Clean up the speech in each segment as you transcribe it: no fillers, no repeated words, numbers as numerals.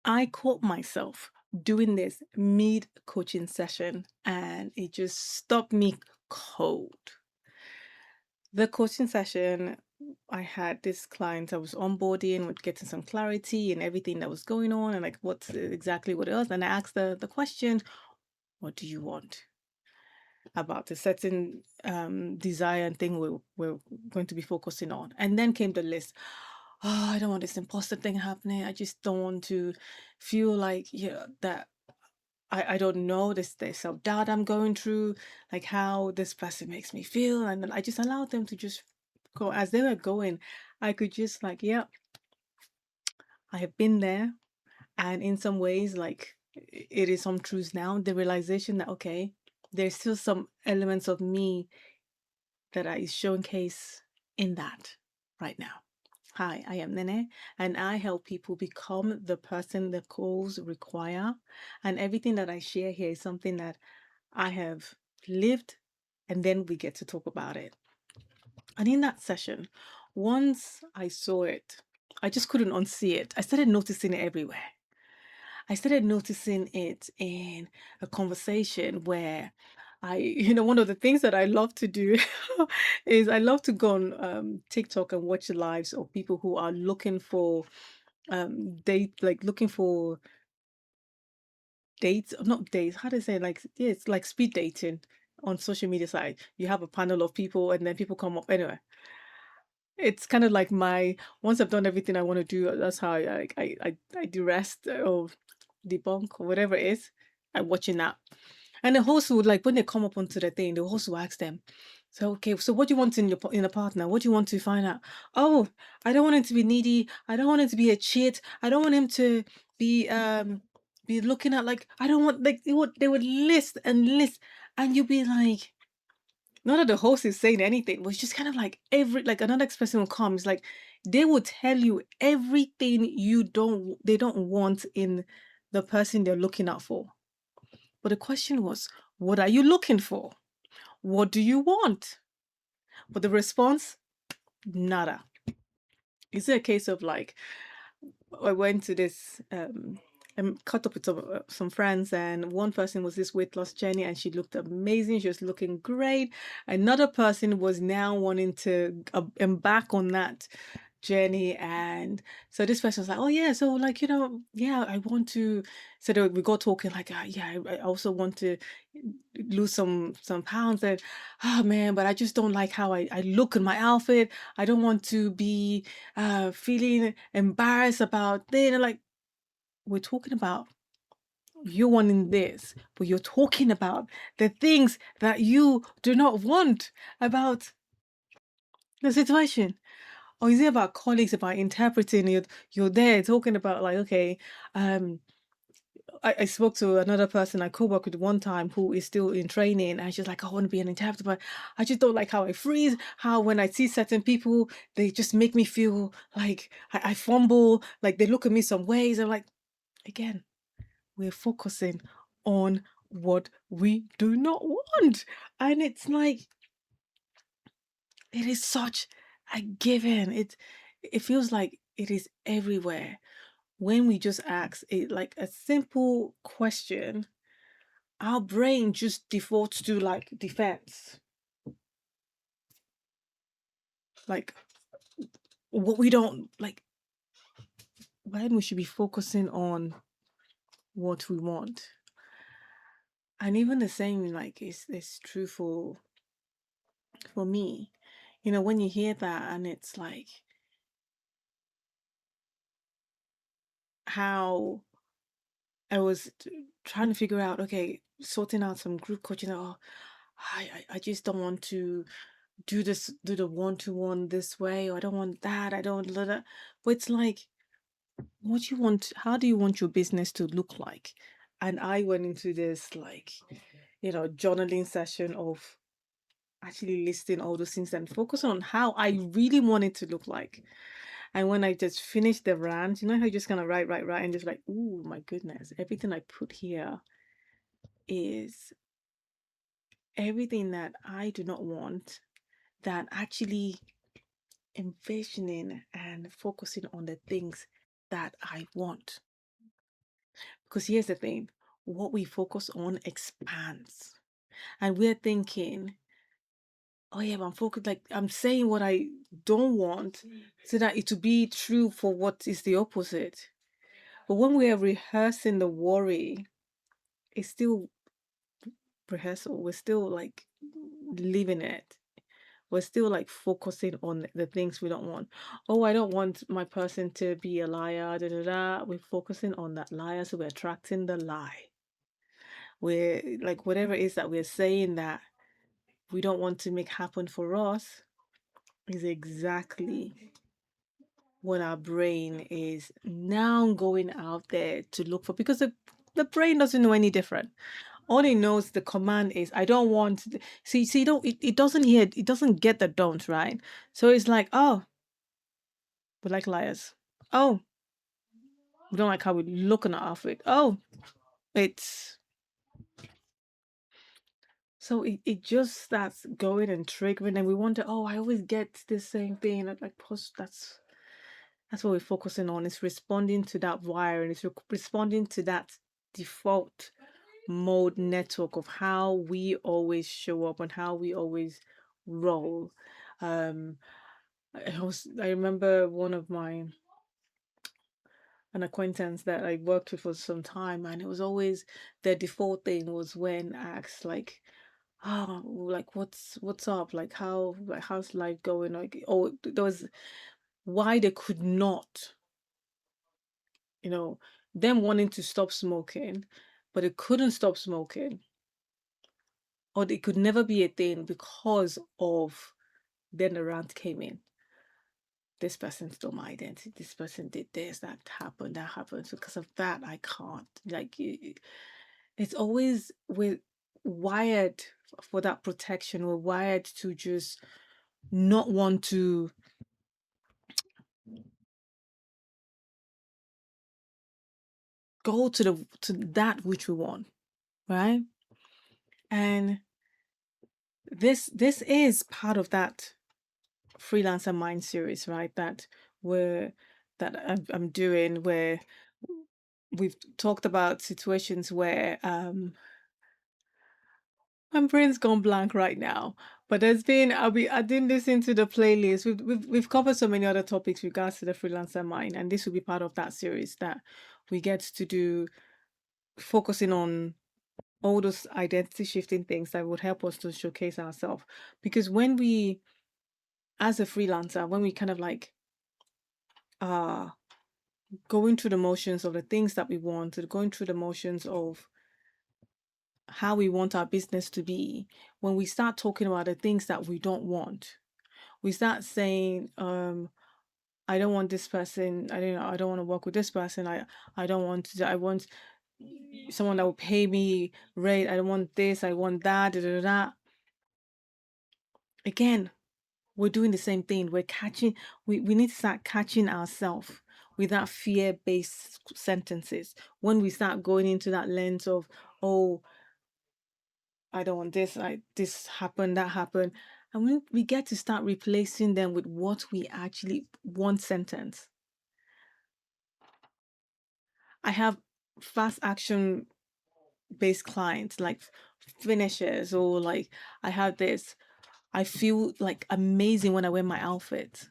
I caught myself doing this mid coaching session and it just stopped me cold. The coaching session, I had this client I was onboarding with getting some clarity and everything that was going on and like what's exactly what it was. And I asked the question, what do you want? About a certain desire and thing we're going to be focusing on. And then came the list. Oh, I don't want this imposter thing happening. I just don't want to feel like that I don't know this self-doubt I'm going through, like how this person makes me feel. And then I just allowed them to just go as they were going. I could just like, yeah, I have been there. And in some ways, like it is some truths now, the realization that okay, there's still some elements of me that is showcase in that right now. Hi, I am Nene, and I help people become the person the goals require. And everything that I share here is something that I have lived, and then we get to talk about it. And in that session, once I saw it, I just couldn't unsee it. I started noticing it everywhere. I started noticing it in a conversation where one of the things that I love to do is I love to go on TikTok and watch lives of people who are looking for looking for dates, not dates, how do I say it? Like, yeah, it's like speed dating on social media side. You have a panel of people and then people come up anyway. It's kind of like my once I've done everything I want to do, that's how I do rest or debunk or whatever it is. I'm watching that. And the host would like when they come up onto the thing, the host will ask them, so okay, so what do you want in a partner? What do you want to find out? Oh, I don't want him to be needy. I don't want him to be a cheat. I don't want him to be be looking at like I don't want like they would list and list and you'd be like not that the host is saying anything, but it's just kind of like every like another person will come. It's like they will tell you everything they don't want in the person they're looking out for. But the question was, what are you looking for? What do you want? But the response, nada. Is it a case of like I went to this caught up with some friends and one person was this weight loss journey and she looked amazing, she was looking great. Another person was now wanting to embark on that journey, and so this person was like, oh yeah, so like yeah, I want to, so we got talking like yeah, I also want to lose some pounds, and oh man, but I just don't like how I look in my outfit. I don't want to be feeling embarrassed about this. And like we're talking about you wanting this, but you're talking about the things that you do not want about the situation. Or is it about colleagues, about interpreting? You're there talking about like, okay, um, I spoke to another person I co-worked with one time who is still in training, and she's like, I want to be an interpreter, but I just don't like how I freeze, how when I see certain people, they just make me feel like I fumble, like they look at me some ways. I'm like, again, we're focusing on what we do not want. And it's like, it is such a given. It feels like it is everywhere. When we just ask it like a simple question, our brain just defaults to like defense. Like what we don't like when we should be focusing on what we want. And even the same like is true for me. When you hear that and it's like how I was trying to figure out, okay, sorting out some group coaching. Oh, I just don't want to do the one-to-one this way, or I don't want that. I don't want that. But it's like, what you want, how do you want your business to look like? And I went into this like, journaling session of actually listing all those things and focusing on how I really want it to look like. And when I just finished the rant, how you just kind of write, and just like, oh my goodness, everything I put here is everything that I do not want, that actually envisioning and focusing on the things that I want. Because here's the thing, what we focus on expands. And we're thinking, oh yeah, but I'm focused, like I'm saying what I don't want so that it to be true for what is the opposite. But when we are rehearsing the worry, it's still rehearsal. We're still like living it. We're still like focusing on the things we don't want. Oh, I don't want my person to be a liar. Da, da, da. We're focusing on that liar, so we're attracting the lie. We're like whatever it is that we're saying that we don't want to make happen for us is exactly what our brain is now going out there to look for, because the brain doesn't know any different. All it knows, the command is I don't want see you don't it doesn't hear, it doesn't get the don't, right? So it's like, oh, we like liars. Oh, we don't like how we look in our outfit. Oh, it's so it just starts going and triggering, and we wonder, oh, I always get the same thing. I'm like, post that's what we're focusing on. It's responding to that wire, and it's responding to that default mode network of how we always show up and how we always roll. Um, I remember one of my an acquaintance that I worked with for some time, and it was always their default thing was when asked like, oh, like what's up, like how's life going, like, oh, there was why they could not, you know, them wanting to stop smoking, but they couldn't stop smoking, or it could never be a thing because of, then the rant came in. This person stole my identity. This person did this, that happened, that happened. So because of that, I can't. Like, it's always we're wired for that protection. We're wired to just not want to go to that which we want, right? And this is part of that Freelancer Mind series, right? I'm doing, where we've talked about situations where my brain's gone blank right now. But there's been I didn't listen to the playlist. We've covered so many other topics with regards to the Freelancer Mind, and this will be part of that series that we get to do, focusing on all those identity shifting things that would help us to showcase ourselves. Because when we, as a freelancer, when we kind of like uh going through the motions of the things that we want, going through the motions of how we want our business to be, when we start talking about the things that we don't want, we start saying, I don't want this person, I don't want to work with this person, I don't want to, I want someone that will pay me rate, I don't want this, I want that, da, da, da, da. Again, we're doing the same thing. We're catching, we need to start catching ourselves with that fear-based sentences. When we start going into that lens of, oh, I don't want this, this happened, that happened. And we get to start replacing them with what we actually want sentence. I have fast action based clients, like finishers, or like I have this, I feel like amazing when I wear my outfit.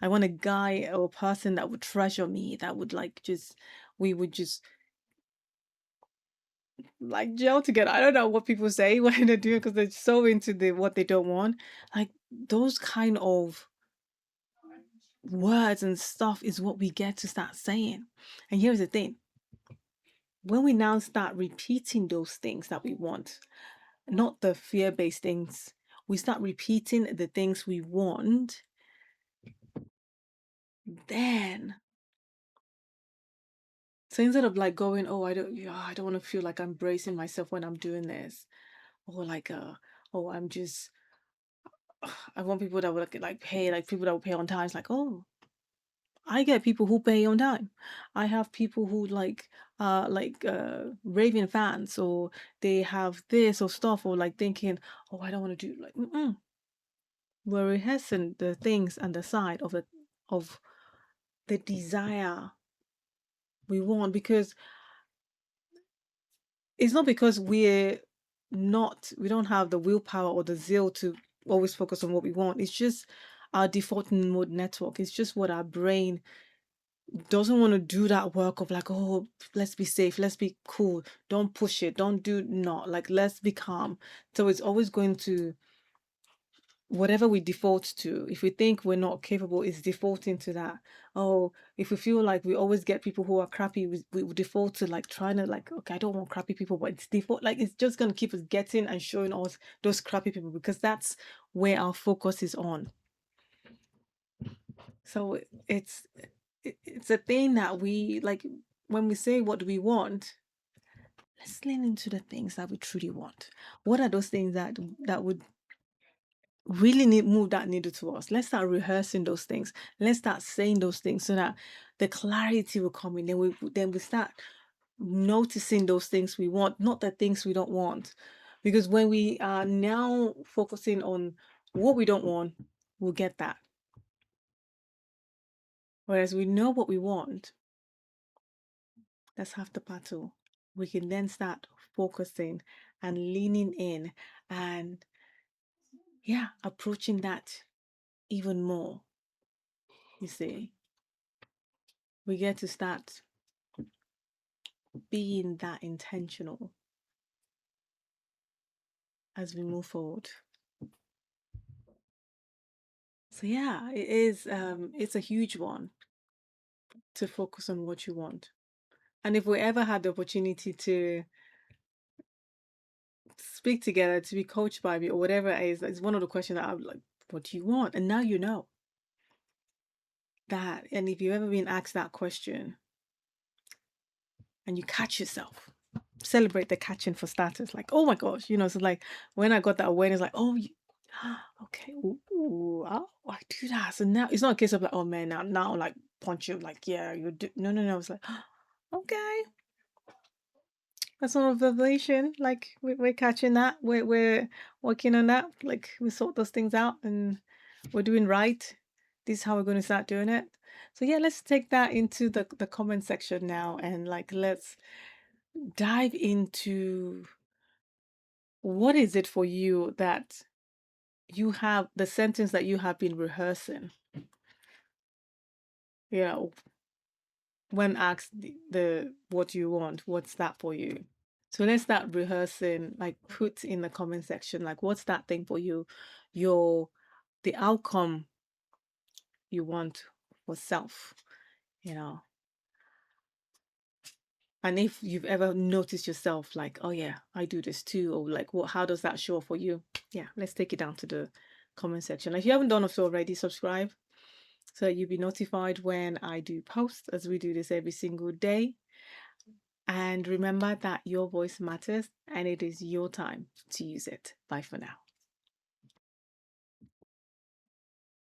I want a guy or a person that would treasure me, that would like just, we would just like gel together. I don't know what people say when they're doing, because they're so into the what they don't want. Like those kind of words and stuff is what we get to start saying. And here's the thing, when we now start repeating those things that we want, not the fear-based things, we start repeating the things we want, then, so instead of like going, oh, I don't want to feel like I'm bracing myself when I'm doing this, or like oh, I'm just, I want people that would like pay, like people that will pay on time. It's like, oh, I get people who pay on time. I have people who like raving fans, or they have this or stuff, or like thinking, oh, I don't want to do like, we're rehearsing the things and the side of the desire we want, because it's not because we don't have the willpower or the zeal to always focus on what we want. It's just our default mode network. It's just what our brain doesn't want to do, that work of like, oh, let's be safe, let's be cool, don't push it, don't do, not like, let's be calm. So it's always going to, whatever we default to, if we think we're not capable, it's defaulting to that. Oh, if we feel like we always get people who are crappy, we default to like trying to like, okay, I don't want crappy people, but it's default, like it's just going to keep us getting and showing us those crappy people, because that's where our focus is on. So it's a thing that we like, when we say what do we want, let's lean into the things that we truly want. What are those things that would really need move that needle to us? Let's start rehearsing those things. Let's start saying those things so that the clarity will come in. Then we start noticing those things we want, not the things we don't want. Because when we are now focusing on what we don't want, we'll get that. Whereas we know what we want, that's half the battle. We can then start focusing and leaning in and, yeah, approaching that even more. You see, we get to start being that intentional as we move forward. So yeah, it's a huge one to focus on what you want. And if we ever had the opportunity to speak together, to be coached by me or whatever it is, it's one of the questions that I'm like, what do you want? And now you know that. And if you've ever been asked that question and you catch yourself, celebrate the catching for starters. Like, oh my gosh, so like when I got that awareness, like, oh, okay, ooh, I do that. So now it's not a case of like, oh man, now like punch you, like, yeah, you do. No. It's like, okay, that's not a revelation. Like we're catching that. We're working on that. Like we sort those things out and we're doing right. This is how we're going to start doing it. So yeah, let's take that into the comment section now, and like let's dive into what is it for you that you have the sentence that you have been rehearsing, you know, when asked the what you want, what's that for you? So let's start rehearsing, like put in the comment section, like what's that thing for you, your the outcome you want for self, you know. And if you've ever noticed yourself like, oh yeah, I do this too, or like what, how does that show up for you? Yeah, let's take it down to the comment section. If you haven't done so already, subscribe so that you'll be notified when I do post, as we do this every single day. And remember that your voice matters and it is your time to use it. Bye for now.